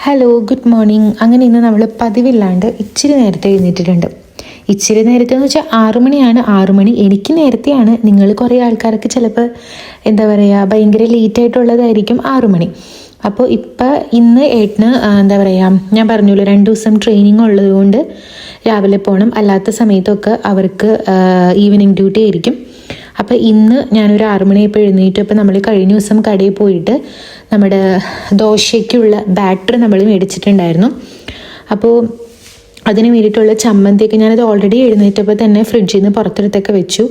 Hello, good morning. അങ്ങനെ ഇന്ന് നമ്മൾ പതിവില്ലാണ്ട് ഇച്ചിരി നേരത്തെ എഴുന്നേറ്റിട്ടുണ്ട്. ഇച്ചിരി നേരത്തെ എന്ന് വെച്ചാൽ 6 മണിയാണ്. 6 മണി എനിക്ക് നേരത്തെയാണ്. നിങ്ങൾ കുറേ ആൾക്കാർക്ക് ചിലപ്പോൾ എന്താ പറയുക, ഭയങ്കര ലേറ്റ് ആയിട്ടുള്ളതായിരിക്കും 6 മണി. അപ്പോൾ ഇന്ന് ഏട്ടന് എന്താ പറയുക, ഞാൻ പറഞ്ഞല്ലോ 2 ദിവസം ട്രെയിനിങ് ഉള്ളത് കൊണ്ട് രാവിലെ പോകണം. അല്ലാത്ത സമയത്തൊക്കെ അവർക്ക് ഈവനിങ് ഡ്യൂട്ടി ആയിരിക്കും. അപ്പോൾ ഇന്ന് ഞാനൊരു 6 മണിയായപ്പോൾ എഴുന്നേറ്റു. അപ്പോൾ നമ്മൾ കഴിഞ്ഞ ദിവസം കടയിൽ പോയിട്ട് നമ്മുടെ ദോശയ്ക്കുള്ള ബാറ്റർ നമ്മൾ മേടിച്ചിട്ടുണ്ടായിരുന്നു. അപ്പോൾ അതിന് വേണ്ടിയിട്ടുള്ള ചമ്മന്തിയൊക്കെ ഞാനത് ഓൾറെഡി എഴുന്നേറ്റപ്പോൾ തന്നെ ഫ്രിഡ്ജിൽ നിന്ന് പുറത്തെടുത്തൊക്കെ വെച്ചു.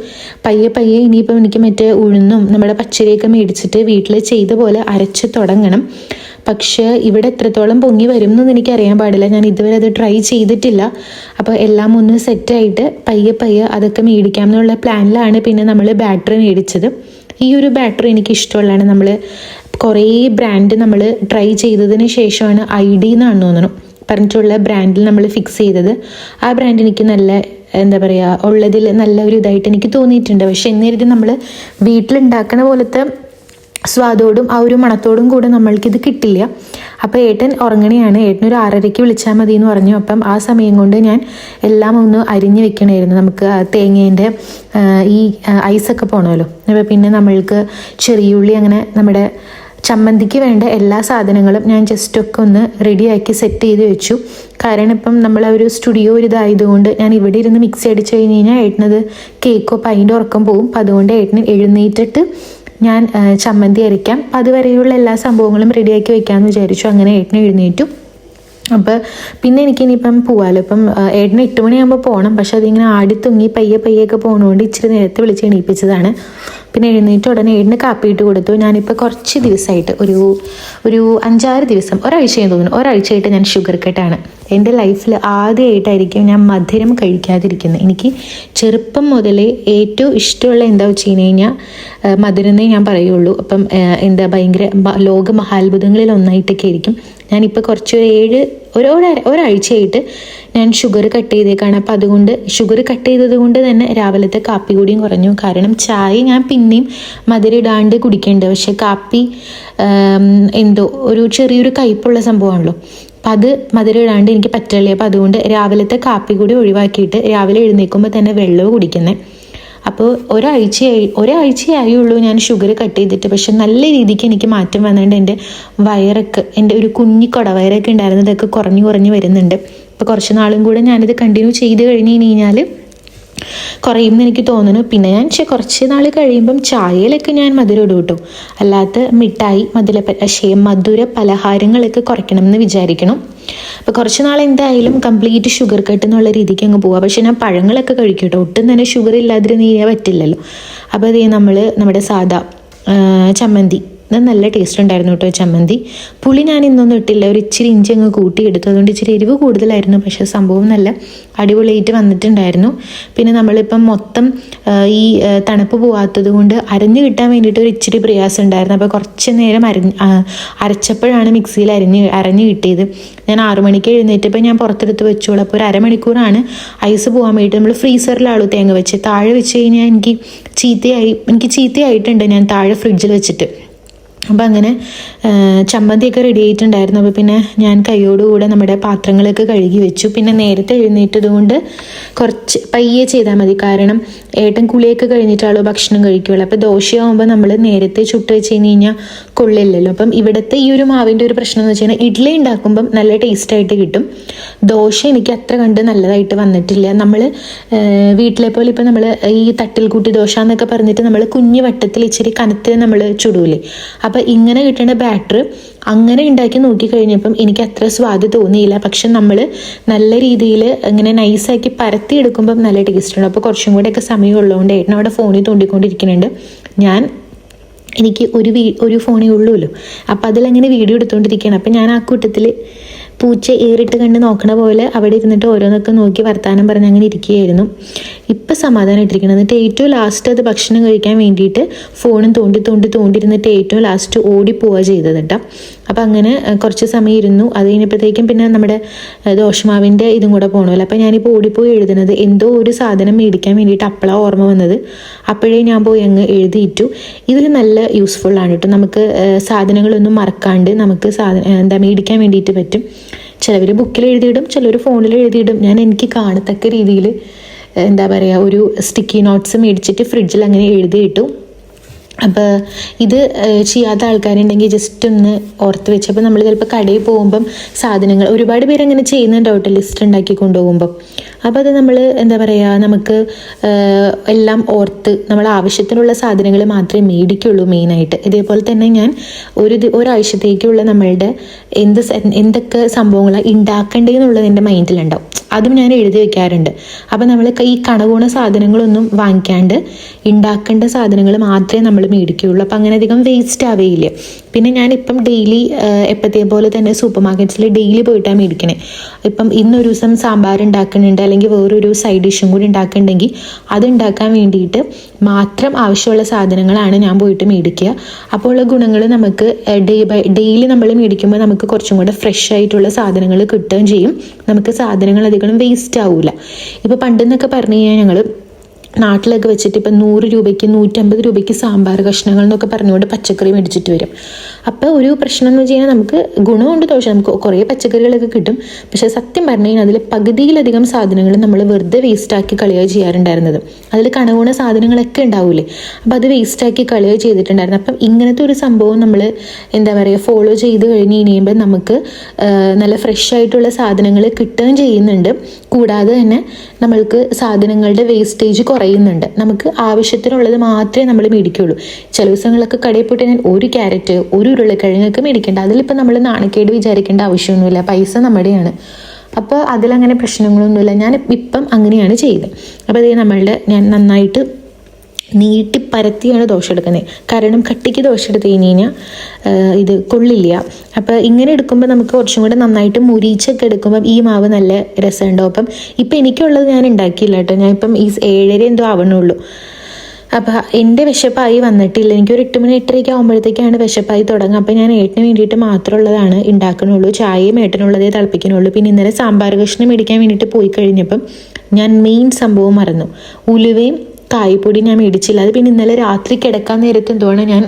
പയ്യെ ഇനിയിപ്പോൾ എനിക്ക് മറ്റേ ഉഴുന്നും നമ്മുടെ പച്ചരിയൊക്കെ മേടിച്ചിട്ട് വീട്ടിൽ ചെയ്ത പോലെ അരച്ച് തുടങ്ങണം. പക്ഷേ ഇവിടെ എത്രത്തോളം പൊങ്ങി വരും എന്നൊന്നും എനിക്കറിയാൻ പാടില്ല. ഞാൻ ഇതുവരെ അത് ട്രൈ ചെയ്തിട്ടില്ല. അപ്പോൾ എല്ലാം ഒന്ന് സെറ്റായിട്ട് പയ്യെ അതൊക്കെ മേടിക്കാം എന്നുള്ള പ്ലാനിലാണ് പിന്നെ നമ്മൾ ബാറ്ററി മേടിച്ചത്. ഈ ഒരു ബാറ്ററി എനിക്ക് ഇഷ്ടമുള്ളതാണ്. നമ്മൾ കുറേ ബ്രാൻഡ് നമ്മൾ ട്രൈ ചെയ്തതിന് ശേഷമാണ് ID എന്നാണ് തോന്നുന്നു പറഞ്ഞിട്ടുള്ള ബ്രാൻഡിൽ നമ്മൾ ഫിക്സ് ചെയ്തത്. ആ ബ്രാൻഡ് എനിക്ക് നല്ല എന്താ പറയുക ഉള്ളതിൽ നല്ല ഒരു ഇതായിട്ട് എനിക്ക് തോന്നിയിട്ടുണ്ട്. പക്ഷെ എന്നിരുന്ന് നമ്മൾ വീട്ടിലുണ്ടാക്കുന്ന പോലത്തെ സ്വാദോടും ആ ഒരു മണത്തോടും കൂടെ നമ്മൾക്കിത് കിട്ടില്ല. അപ്പോൾ ഏട്ടൻ ഉറങ്ങണയാണ്. ഏട്ടനൊരു 6:30 വിളിച്ചാൽ മതി എന്ന് പറഞ്ഞു. അപ്പം ആ സമയം കൊണ്ട് ഞാൻ എല്ലാം ഒന്ന് അരിഞ്ഞ് വെക്കണമായിരുന്നു. നമുക്ക് തേങ്ങേൻ്റെ ഈ ഐസൊക്കെ പോകണമല്ലോ. അപ്പോൾ പിന്നെ നമ്മൾക്ക് ചെറിയുള്ളി, അങ്ങനെ നമ്മുടെ ചമ്മന്തിക്ക് വേണ്ട എല്ലാ സാധനങ്ങളും ഞാൻ ജസ്റ്റൊക്കെ ഒന്ന് റെഡിയാക്കി സെറ്റ് ചെയ്ത് വെച്ചു. കാരണം ഇപ്പം നമ്മൾ ഒരു സ്റ്റുഡിയോ ഒരു ഇതായതുകൊണ്ട് ഞാൻ ഇവിടെ ഇരുന്ന് മിക്സി അടിച്ച് കഴിഞ്ഞ് കഴിഞ്ഞാൽ ഏട്ടനത് കേക്കോ അതിൻ്റെ ഉറക്കം പോകും. അപ്പം അതുകൊണ്ട് ഏട്ടന് എഴുന്നേറ്റിട്ട് ഞാൻ ചമ്മന്തി അരയ്ക്കാം. അപ്പം അതുവരെയുള്ള എല്ലാ സംഭവങ്ങളും റെഡിയാക്കി വെക്കാമെന്ന് വിചാരിച്ചു. അങ്ങനെ ഏട്ടനെ എഴുന്നേറ്റു. അപ്പോൾ പിന്നെ എനിക്കിനിയിപ്പം പോവാമല്ലോ. ഇപ്പം ഏട്ടന് 8 മണിയാകുമ്പോൾ പോകണം. പക്ഷെ അതിങ്ങനെ ആടിത്തുങ്ങി പയ്യൊക്കെ പോകുന്നതുകൊണ്ട് ഇച്ചിരി നേരത്തെ വിളിച്ച് എണീപ്പിച്ചതാണ്. പിന്നെ എഴുന്നേറ്റ് ഉടനെ ഏട്ടന് കാപ്പിയിട്ട് കൊടുത്തു. ഞാനിപ്പോൾ കുറച്ച് ദിവസമായിട്ട് ഒരു 5-6 ദിവസം, ഒരാഴ്ചയെന്ന് തോന്നുന്നു, ഒരാഴ്ചയായിട്ട് ഞാൻ ഷുഗർ കട്ടാണ്. എൻ്റെ ലൈഫിൽ ആദ്യമായിട്ടായിരിക്കും ഞാൻ മധുരം കഴിക്കാതിരിക്കുന്നത്. എനിക്ക് ചെറുപ്പം മുതലേ ഏറ്റവും ഇഷ്ടമുള്ള എന്താ വെച്ച് കഴിഞ്ഞാൽ മധുരമേ ഞാൻ പറയുള്ളൂ. അപ്പം എന്താ ഭയങ്കര ലോക മഹാത്ഭുതങ്ങളിൽ ഒന്നായിട്ടൊക്കെ ആയിരിക്കും. ഞാനിപ്പോൾ കുറച്ച് ഒരാഴ്ചയായിട്ട് ഞാൻ ഷുഗർ കട്ട് ചെയ്തേക്കാണ്. അപ്പോൾ അതുകൊണ്ട് ഷുഗർ കട്ട് ചെയ്തത് കൊണ്ട് തന്നെ രാവിലത്തെ കാപ്പി കൂടിയും കുറഞ്ഞു. കാരണം ചായ ഞാൻ പിന്നെയും മധുരം ഇടാണ്ട് കുടിക്കേണ്ടത്. പക്ഷെ കാപ്പി എന്തോ ഒരു ചെറിയൊരു കയ്പുള്ള സംഭവമാണല്ലോ. അപ്പം അത് മധുരം ഇടാണ്ട് എനിക്ക് പറ്റില്ല. അപ്പോൾ അതുകൊണ്ട് രാവിലത്തെ കാപ്പി കൂടി ഒഴിവാക്കിയിട്ട് രാവിലെ എഴുന്നേൽക്കുമ്പോൾ തന്നെ വെള്ളവും കുടിക്കുന്നത്. അപ്പോൾ ഒരാഴ്ചയായുള്ളൂ ഞാൻ ഷുഗർ കട്ട് ചെയ്തിട്ട്. പക്ഷെ നല്ല രീതിക്ക് എനിക്ക് മാറ്റം വന്നിട്ടുണ്ട്. എൻ്റെ വയറൊക്കെ, എൻ്റെ ഒരു കുഞ്ഞി കുടവയറൊക്കെ ഉണ്ടായിരുന്നതൊക്കെ കുറഞ്ഞു വരുന്നുണ്ട്. അപ്പോൾ കുറച്ച് നാളും കൂടെ ഞാനിത് കണ്ടിന്യൂ ചെയ്ത് കഴിഞ്ഞാൽ കുറയുമെന്ന് എനിക്ക് തോന്നുന്നു. പിന്നെ ഞാൻ കുറച്ച് നാൾ കഴിയുമ്പം ചായയിലൊക്കെ ഞാൻ മധുരം ഇടും കേട്ടോ. അല്ലാത്ത മിഠായി, മധുര പലഹാരങ്ങളൊക്കെ കുറയ്ക്കണം എന്ന് വിചാരിക്കണം. അപ്പോൾ കുറച്ച് നാൾ എന്തായാലും കംപ്ലീറ്റ് ഷുഗർ കട്ട് എന്നുള്ള രീതിക്ക് അങ്ങ് പോവാം. പക്ഷെ ഞാൻ പഴങ്ങളൊക്കെ കഴിക്കും കേട്ടോ. ഒട്ടും തന്നെ ഷുഗർ ഇല്ലാതിരുന്ന് പറ്റില്ലല്ലോ. അപ്പോൾ അതേ നമ്മുടെ സാദാ ചമ്മന്തി നല്ല ടേസ്റ്റ് ഉണ്ടായിരുന്നു കേട്ടോ ചമ്മന്തി. പുളി ഞാൻ ഇന്നൊന്നും ഇട്ടില്ല, ഒരു ഇച്ചിരി ഇഞ്ചി അങ്ങ് കൂട്ടിയെടുത്തു. അതുകൊണ്ട് ഇച്ചിരി എരിവ് കൂടുതലായിരുന്നു. പക്ഷേ സംഭവം നല്ല അടിപൊളിയായിട്ട് വന്നിട്ടുണ്ടായിരുന്നു. പിന്നെ നമ്മളിപ്പം മൊത്തം ഈ തണുപ്പ് പോവാത്തത് കൊണ്ട് അരഞ്ഞു കിട്ടാൻ വേണ്ടിയിട്ട് ഒരു ഇച്ചിരി പ്രയാസം ഉണ്ടായിരുന്നു. അപ്പോൾ കുറച്ച് നേരം അരച്ചപ്പോഴാണ് മിക്സിയിൽ അരഞ്ഞു കിട്ടിയത്. ഞാൻ 6 മണിക്ക് എഴുന്നേറ്റപ്പോൾ ഞാൻ പുറത്തെടുത്ത് വെച്ചോളൂ. അപ്പോൾ ഒരു അരമണിക്കൂറാണ് ഐസ് പോകാൻ വേണ്ടിയിട്ട് നമ്മൾ ഫ്രീസറിലാളൂ തേങ്ങ വെച്ച്. താഴെ വെച്ച് കഴിഞ്ഞാൽ എനിക്ക് ചീത്തയായിട്ടുണ്ട് ഞാൻ താഴെ ഫ്രിഡ്ജിൽ വെച്ചിട്ട്. അപ്പം അങ്ങനെ ചമ്മന്തിയൊക്കെ റെഡി ആയിട്ടുണ്ടായിരുന്നു. അപ്പോൾ പിന്നെ ഞാൻ കൈയോടുകൂടെ നമ്മുടെ പാത്രങ്ങളൊക്കെ കഴുകി വെച്ചു. പിന്നെ നേരത്തെ എഴുന്നേറ്റത് കൊണ്ട് കുറച്ച് പയ്യെ ചെയ്താൽ മതി. കാരണം ഏട്ടൻ കുളിയൊക്കെ കഴിഞ്ഞിട്ടാണല്ലോ ഭക്ഷണം കഴിക്കുകയുള്ളൂ. അപ്പോൾ ദോശയാകുമ്പോൾ നമ്മൾ നേരത്തെ ചുട്ട് വെച്ച് കഴിഞ്ഞാൽ കൊള്ളില്ലല്ലോ. അപ്പം ഇവിടുത്തെ ഈ ഒരു മാവിൻ്റെ ഒരു പ്രശ്നം എന്ന് വെച്ച് കഴിഞ്ഞാൽ ഇഡ്ഡലി ഉണ്ടാക്കുമ്പം നല്ല ടേസ്റ്റായിട്ട് കിട്ടും. ദോശ എനിക്ക് അത്ര കണ്ട് നല്ലതായിട്ട് വന്നിട്ടില്ല. നമ്മൾ വീട്ടിലെ പോലെ ഇപ്പോൾ നമ്മൾ ഈ തട്ടിൽ കൂട്ടി ദോശ എന്നൊക്കെ പറഞ്ഞിട്ട് നമ്മൾ കുഞ്ഞു വട്ടത്തിൽ ഇച്ചിരി കനത്തിൽ നമ്മൾ ചുടൂലേ. അപ്പോൾ ഇങ്ങനെ കിട്ടുന്ന ബാറ്റർ അങ്ങനെ ഉണ്ടാക്കി നോക്കിക്കഴിഞ്ഞപ്പം എനിക്ക് അത്ര സ്വാദ് തോന്നിയില്ല. പക്ഷെ നമ്മൾ നല്ല രീതിയിൽ ഇങ്ങനെ നൈസാക്കി പരത്തിയെടുക്കുമ്പം നല്ല ടേസ്റ്റ് ഉണ്ട്. അപ്പോൾ കുറച്ചും കൂടെയൊക്കെ സമയം ഉള്ളതുകൊണ്ട് ഏട്ടനവിടെ ഫോണിൽ തോണ്ടിക്കൊണ്ടിരിക്കുന്നുണ്ട്. എനിക്ക് ഒരു ഫോണേ ഉള്ളൂല്ലോ. അപ്പോൾ അതിലങ്ങനെ വീഡിയോ എടുത്തുകൊണ്ടിരിക്കുകയാണ്. അപ്പം ഞാൻ ആ കൂട്ടത്തിൽ പൂച്ച ഏറിട്ട് കണ്ട് നോക്കണ പോലെ അവിടെ ഇരുന്നിട്ട് ഓരോന്നൊക്കെ നോക്കി വർത്താനം പറഞ്ഞ് അങ്ങനെ ഇരിക്കുകയായിരുന്നു. ഇപ്പം സമാധാനമായിട്ടിരിക്കണം. എന്നിട്ട് ഏറ്റവും ലാസ്റ്റ് അത് ഭക്ഷണം കഴിക്കാൻ വേണ്ടിയിട്ട് ഫോണും തോണ്ടിയിരുന്നിട്ട് ഏറ്റവും ലാസ്റ്റ് ഓടിപ്പോവുക ചെയ്തത് കേട്ടോ. അപ്പോൾ അങ്ങനെ കുറച്ച് സമയം ഇരുന്നു. അത് കഴിഞ്ഞപ്പോഴത്തേക്കും പിന്നെ നമ്മുടെ ദോശമാവിൻ്റെ ഇതും കൂടെ പോകണമല്ലോ. അപ്പോൾ ഞാനിപ്പോൾ ഓടിപ്പോയി എഴുതുന്നത് എന്തോ ഒരു സാധനം മേടിക്കാൻ വേണ്ടിയിട്ട് അപ്പോഴാണ് ഓർമ്മ വന്നത്. അപ്പോഴേ ഞാൻ പോയി അങ്ങ് എഴുതിയിട്ടു. ഇതിൽ നല്ല യൂസ്ഫുൾ ആണ് കേട്ടോ. നമുക്ക് സാധനങ്ങളൊന്നും മറക്കാണ്ട് നമുക്ക് മേടിക്കാൻ വേണ്ടിയിട്ട് പറ്റും. ചിലവർ ബുക്കിൽ എഴുതിയിടും, ചിലവർ ഫോണിൽ എഴുതിയിടും. ഞാൻ എനിക്ക് കാണത്തക്ക രീതിയിൽ ഒരു സ്റ്റിക്കി നോട്ട്സ് മേടിച്ചിട്ട് ഫ്രിഡ്ജിൽ അങ്ങനെ എഴുതിയിട്ടു. അപ്പോൾ ഇത് ചെയ്യാത്ത ആൾക്കാരുണ്ടെങ്കിൽ ജസ്റ്റ് ഒന്ന് ഓർത്ത് വെച്ചപ്പോൾ നമ്മൾ ചിലപ്പോൾ കടയിൽ പോകുമ്പം സാധനങ്ങൾ ഒരുപാട് പേര് അങ്ങനെ ചെയ്യുന്നുണ്ടാവട്ടെ ലിസ്റ്റ് ഉണ്ടാക്കി കൊണ്ടുപോകുമ്പം. അപ്പോൾ അത് നമ്മൾ നമുക്ക് എല്ലാം ഓർത്ത് നമ്മൾ ആവശ്യത്തിനുള്ള സാധനങ്ങൾ മാത്രമേ മേടിക്കുള്ളൂ മെയിനായിട്ട്. ഇതേപോലെ തന്നെ ഞാൻ ഒരാഴ്ചത്തേക്കുള്ള നമ്മളുടെ എന്തൊക്കെ സംഭവങ്ങളാണ് ഉണ്ടാക്കേണ്ടതെന്നുള്ളത് എൻ്റെ മൈൻഡിലുണ്ടാവും. അതും ഞാൻ എഴുതി വെക്കാറുണ്ട്. അപ്പോൾ നമ്മൾ ഈ കണകൂണ സാധനങ്ങളൊന്നും വാങ്ങിക്കാണ്ട് ഉണ്ടാക്കേണ്ട സാധനങ്ങൾ മാത്രമേ നമ്മൾ മേടിക്കുകയുള്ളൂ. അപ്പം അങ്ങനെ അധികം വേസ്റ്റ് ആവുകയില്ല. പിന്നെ ഞാനിപ്പം ഡെയിലി എപ്പോഴത്തെ പോലെ തന്നെ സൂപ്പർ മാർക്കറ്റ്സിൽ ഡെയിലി പോയിട്ടാണ് മേടിക്കണേ. ഇപ്പം ഇന്നൊരു ദിവസം സാമ്പാർ ഉണ്ടാക്കുന്നുണ്ട്, അല്ലെങ്കിൽ വേറൊരു സൈഡ് ഡിഷും കൂടി ഉണ്ടാക്കുന്നുണ്ടെങ്കിൽ അത് ഉണ്ടാക്കാൻ വേണ്ടിയിട്ട് മാത്രം ആവശ്യമുള്ള സാധനങ്ങളാണ് ഞാൻ പോയിട്ട് മേടിക്കുക. അപ്പോൾ ഉള്ള ഗുണങ്ങൾ നമുക്ക് ഡെയിലി നമ്മൾ മേടിക്കുമ്പോൾ നമുക്ക് കുറച്ചും കൂടെ ഫ്രഷ് ആയിട്ടുള്ള സാധനങ്ങൾ കിട്ടുകയും ചെയ്യും. നമുക്ക് സാധനങ്ങൾ അധികം വേസ്റ്റ് ആവില്ല. ഇപ്പോൾ പണ്ടെന്നൊക്കെ പറഞ്ഞു കഴിഞ്ഞാൽ ഞങ്ങൾ നാട്ടിലൊക്കെ വെച്ചിട്ട് ഇപ്പം 100 രൂപയ്ക്ക് 150 രൂപയ്ക്ക് സാമ്പാർ കഷ്ണങ്ങൾ എന്നൊക്കെ പറഞ്ഞുകൊണ്ട് പച്ചക്കറി മേടിച്ചിട്ട് വരും. അപ്പോൾ ഒരു പ്രശ്നം എന്ന് വെച്ച് കഴിഞ്ഞാൽ നമുക്ക് ഗുണമുണ്ട് ദോഷം. നമുക്ക് കുറേ പച്ചക്കറികളൊക്കെ കിട്ടും. പക്ഷേ സത്യം പറഞ്ഞു കഴിഞ്ഞാൽ അതിൽ പകുതിയിലധികം സാധനങ്ങൾ നമ്മൾ വെറുതെ വേസ്റ്റാക്കി കളയുക ചെയ്യാറുണ്ടായിരുന്നത്. അതിൽ കണകുണ സാധനങ്ങളൊക്കെ ഉണ്ടാവില്ലേ, അപ്പോൾ അത് വേസ്റ്റാക്കി കളയുക ചെയ്തിട്ടുണ്ടായിരുന്നു. അപ്പം ഇങ്ങനത്തെ ഒരു സംഭവം നമ്മൾ ഫോളോ ചെയ്ത് കഴിഞ്ഞ് കഴിയുമ്പോൾ നമുക്ക് നല്ല ഫ്രഷ് ആയിട്ടുള്ള സാധനങ്ങൾ കിട്ടുകയും ചെയ്യുന്നുണ്ട്. കൂടാതെ തന്നെ നമ്മൾക്ക് സാധനങ്ങളുടെ വേസ്റ്റേജ് കുറയുന്നുണ്ട്. നമുക്ക് ആവശ്യത്തിനുള്ളത് മാത്രമേ നമ്മൾ മേടിക്കുകയുള്ളൂ. ചില ദിവസങ്ങളൊക്കെ കടയിൽ പോയിട്ട് ഞാൻ ഒരു ക്യാരറ്റ്, ഒരു ഉരുളക്കിഴങ്ങൊക്കെ മേടിക്കേണ്ട. അതിലിപ്പോൾ നമ്മൾ നാണക്കേട് വിചാരിക്കേണ്ട ആവശ്യമൊന്നുമില്ല. പൈസ നമ്മുടെയാണ്. അപ്പോൾ അതിലങ്ങനെ പ്രശ്നങ്ങളൊന്നുമില്ല. ഞാൻ ഇപ്പം അങ്ങനെയാണ് ചെയ്തത്. അപ്പോൾ അത് ഞാൻ നന്നായിട്ട് നീട്ടി പരത്തിയാണ് ദോശ എടുക്കുന്നത്. കാരണം കട്ടിക്ക് ദോശ എടുത്ത് കഴിഞ്ഞ് കഴിഞ്ഞാൽ ഇത് കൊള്ളില്ല. അപ്പോൾ ഇങ്ങനെ എടുക്കുമ്പോൾ നമുക്ക് കുറച്ചും കൂടെ നന്നായിട്ട് മുരിച്ചൊക്കെ എടുക്കുമ്പം ഈ മാവ് നല്ല രസമുണ്ടാവും. അപ്പം ഇപ്പം എനിക്കുള്ളത് ഞാൻ ഉണ്ടാക്കിയില്ല കേട്ടോ. ഞാൻ ഇപ്പം ഈ 7:30 എന്തോ ആവണുള്ളൂ. അപ്പോൾ എൻ്റെ വിശപ്പായി വന്നിട്ടില്ല. എനിക്കൊരു 8 മണി 8:30 ആകുമ്പോഴത്തേക്കാണ് വിശപ്പായി തുടങ്ങുക. അപ്പോൾ ഞാൻ ഏട്ടന് വേണ്ടിയിട്ട് മാത്രമുള്ളതാണ് ഉണ്ടാക്കണുള്ളൂ. ചായയും ഏട്ടനുള്ളതേ തിളപ്പിക്കണുള്ളൂ. പിന്നെ ഇന്നലെ സാമ്പാർ കഷ്ണം മേടിക്കാൻ വേണ്ടിയിട്ട് പോയി കഴിഞ്ഞപ്പം ഞാൻ മെയിൻ സംഭവം മറന്നു. ഉലുവയും കായ്പൊടി ഞാൻ മേടിച്ചില്ല. അത് പിന്നെ ഇന്നലെ രാത്രി കിടക്കാൻ നേരത്ത് എന്തുവാണ് ഞാൻ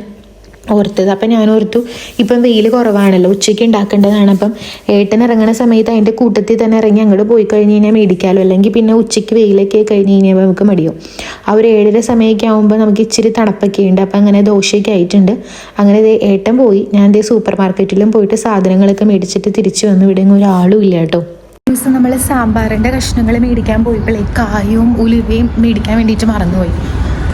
ഓർത്തത്. അപ്പം ഞാൻ ഓർത്തു ഇപ്പം വെയിൽ കുറവാണല്ലോ, ഉച്ചയ്ക്ക് ഉണ്ടാക്കേണ്ടതാണ്. അപ്പം ഏട്ടൻ ഇറങ്ങുന്ന സമയത്ത് അതിൻ്റെ കൂട്ടത്തിൽ തന്നെ ഇറങ്ങി അങ്ങോട്ട് പോയി കഴിഞ്ഞ് കഴിഞ്ഞാൽ മേടിക്കാമല്ലോ. അല്ലെങ്കിൽ പിന്നെ ഉച്ചയ്ക്ക് വെയിലൊക്കെ കഴിഞ്ഞ് കഴിഞ്ഞാൽ നമുക്ക് മടിയും. ആ ഒരു 7:30 സമയമൊക്കെ ആകുമ്പോൾ നമുക്ക് ഇച്ചിരി തണുപ്പൊക്കെ ഉണ്ട്. അപ്പം അങ്ങനെ ദോശയൊക്കെ ആയിട്ടുണ്ട്. അങ്ങനെ ഏട്ടൻ പോയി. ഞാൻ സൂപ്പർ മാർക്കറ്റിലും പോയിട്ട് സാധനങ്ങളൊക്കെ മേടിച്ചിട്ട് തിരിച്ചു വന്നു. ഇവിടെ ഒരാളും ഇല്ല കേട്ടോ. ദിവസം നമ്മൾ സാമ്പാറിൻ്റെ കഷ്ണങ്ങൾ മേടിക്കാൻ പോയപ്പോഴേ കായും ഉലുവയും മേടിക്കാൻ വേണ്ടിയിട്ട് മറന്നുപോയി.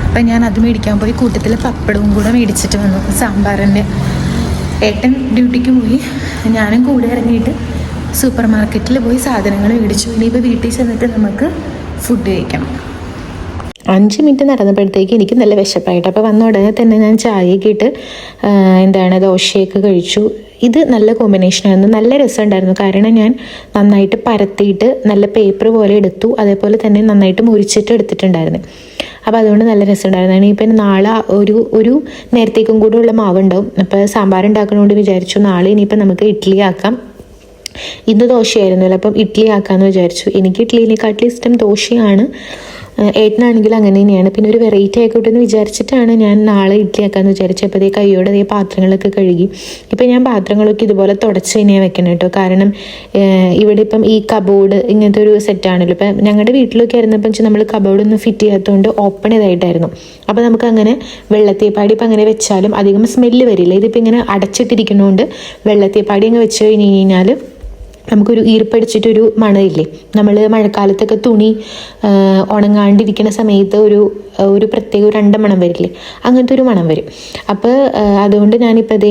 അപ്പം ഞാൻ അത് മേടിക്കാൻ പോയി. കൂട്ടത്തിൽ പപ്പടവും കൂടെ മേടിച്ചിട്ട് വന്നു സാമ്പാറിൻ്റെ. ഏട്ടൻ ഡ്യൂട്ടിക്ക് പോയി. ഞാനും കൂടെ ഇറങ്ങിയിട്ട് സൂപ്പർ മാർക്കറ്റിൽ പോയി സാധനങ്ങൾ മേടിച്ചു. ഇനിയിപ്പോൾ വീട്ടിൽ ചെന്നിട്ട് നമുക്ക് ഫുഡ് കഴിക്കണം. 5 മിനിറ്റ് നടന്നപ്പോഴത്തേക്ക് എനിക്ക് നല്ല വിശപ്പായിട്ട്. അപ്പോൾ വന്ന ഉടനെ തന്നെ ഞാൻ ചായയൊക്കെ ഇട്ട് ദോശയൊക്കെ കഴിച്ചു. ഇത് നല്ല കോമ്പിനേഷനായിരുന്നു. നല്ല രസമുണ്ടായിരുന്നു. കാരണം ഞാൻ നന്നായിട്ട് പരത്തിയിട്ട് നല്ല പേപ്പർ പോലെ എടുത്തു. അതേപോലെ തന്നെ നന്നായിട്ട് മുറിച്ചിട്ട് എടുത്തിട്ടുണ്ടായിരുന്നു. അപ്പോൾ അതുകൊണ്ട് നല്ല രസമുണ്ടായിരുന്നു. ഇപ്പം നാളെ ഒരു നേരത്തേക്കും കൂടെ ഉള്ള മാവുണ്ടാവും. അപ്പോൾ സാമ്പാർ ഉണ്ടാക്കണോണ്ട് വിചാരിച്ചു നാളെ ഇനിയിപ്പം നമുക്ക് ഇഡ്ഡലി ആക്കാം. ഇന്ന് ദോശയായിരുന്നല്ലോ, അപ്പം ഇഡ്ഡലി ആക്കാമെന്ന് വിചാരിച്ചു. എനിക്ക് ഇഡ്ഡലിനെക്കാട്ടിലും ഇഷ്ടം ദോശയാണ്. ഏട്ടനാണെങ്കിൽ അങ്ങനെ തന്നെയാണ്. പിന്നെ ഒരു വെറൈറ്റി ആയിക്കോട്ടെ എന്ന് വിചാരിച്ചിട്ടാണ് ഞാൻ നാളെ ഇഡ്ഡലി ആക്കാമെന്ന് വിചാരിച്ചത്. അപ്പോൾ കൈയോടെ പാത്രങ്ങളൊക്കെ കഴുകി. ഇപ്പം ഞാൻ പാത്രങ്ങളൊക്കെ ഇതുപോലെ തുടച്ച് തന്നെയാണ് വെക്കണം കേട്ടോ. കാരണം ഇവിടെ ഇപ്പം ഈ കബോർഡ് ഇങ്ങനത്തെ ഒരു സെറ്റാണല്ലോ. ഇപ്പം ഞങ്ങളുടെ വീട്ടിലൊക്കെ ആയിരുന്നപ്പം നമ്മൾ കബോർഡൊന്നും ഫിറ്റ് ചെയ്യാത്തതുകൊണ്ട് ഓപ്പൺ ചെയ്തായിട്ടായിരുന്നു. അപ്പോൾ നമുക്ക് അങ്ങനെ വെള്ളത്തേപ്പാടി ഇപ്പം അങ്ങനെ വെച്ചാലും അധികം സ്മെല്ല് വരില്ല. ഇതിപ്പോൾ ഇങ്ങനെ അടച്ചിട്ടിരിക്കുന്നതുകൊണ്ട് വെള്ളത്തേപ്പാടി അങ്ങ് വെച്ച് കഴിഞ്ഞ് കഴിഞ്ഞാൽ നമുക്കൊരു ഈർപ്പടിച്ചിട്ടൊരു മണമില്ലേ, നമ്മൾ മഴക്കാലത്തൊക്കെ തുണി ഉണങ്ങാണ്ടിരിക്കുന്ന സമയത്ത് ഒരു പ്രത്യേക ഒരു മണം വരില്ലേ, അങ്ങനത്തെ ഒരു മണം വരും. അപ്പോൾ അതുകൊണ്ട് ഞാനിപ്പോൾ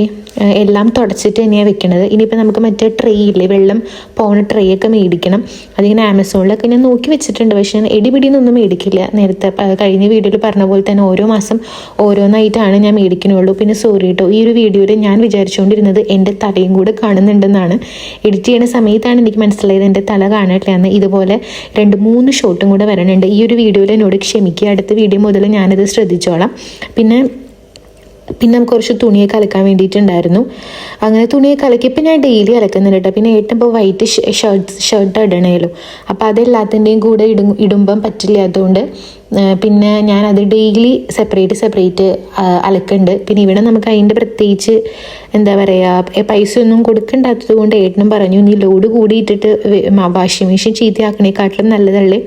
എല്ലാം തുടച്ചിട്ട് തന്നെയാണ് വെക്കണത്. ഇനിയിപ്പോൾ നമുക്ക് മറ്റേ ട്രേ ഇല്ലേ, വെള്ളം പോണ ട്രേ ഒക്കെ മേടിക്കണം. അതിങ്ങനെ ആമസോണിലൊക്കെ ഞാൻ നോക്കി വെച്ചിട്ടുണ്ട്. പക്ഷേ ഞാൻ എടിപിടിയൊന്നും മേടിക്കില്ല. നേരത്തെ കഴിഞ്ഞ വീഡിയോയിൽ പറഞ്ഞ പോലെ തന്നെ ഓരോ മാസം ഓരോന്നായിട്ടാണ് ഞാൻ മേടിക്കണുള്ളൂ. പിന്നെ സോറി കേട്ടോ, ഈ ഒരു വീഡിയോയിൽ ഞാൻ വിചാരിച്ചുകൊണ്ടിരുന്നത് എൻ്റെ തലയും കൂടെ കാണുന്നുണ്ടെന്നാണ്. എഡിറ്റ് ചെയ്യുന്ന സമയത്താണ് എനിക്ക് മനസ്സിലായത് എൻ്റെ തല കാണിട്ടില്ലാന്ന്. ഇതുപോലെ 2-3 ഷോട്ടും കൂടെ വരണുണ്ട്. ഈ ഒരു വീഡിയോയിൽ എന്നോട് ക്ഷമിക്കുക. അടുത്ത വീഡിയോ മുതൽ ഞാനത് ശ്രദ്ധിച്ചോളാം. പിന്നെ പിന്നെ നമുക്ക് കുറച്ച് തുണിയൊക്കെ അലക്കാൻ വേണ്ടിയിട്ടുണ്ടായിരുന്നു. അങ്ങനെ തുണിയൊക്കെ അലക്കി ഇപ്പം ഞാൻ ഡെയിലി അലക്കുന്നുണ്ട് കേട്ടോ. പിന്നെ ഏട്ടൻ ഇപ്പോൾ വൈറ്റ് ഷർട്ട് ഇടണേലോ, അപ്പോൾ അതെല്ലാത്തിൻ്റെയും കൂടെ ഇടുമ്പം പറ്റില്ല. അതുകൊണ്ട് പിന്നെ ഞാനത് ഡെയിലി സെപ്പറേറ്റ് അലക്കുന്നുണ്ട്. പിന്നെ ഇവിടെ നമുക്ക് അതിൻ്റെ പ്രത്യേകിച്ച് എന്താ പറയുക പൈസ ഒന്നും കൊടുക്കണ്ടാത്തത് കൊണ്ട് ഏട്ടനും പറഞ്ഞു, നീ ലോഡ് കൂടിയിട്ടിട്ട് വാഷിംഗ് മെഷീൻ ചീത്തയാക്കണേക്കാട്ടിലും നല്ലതല്ലേ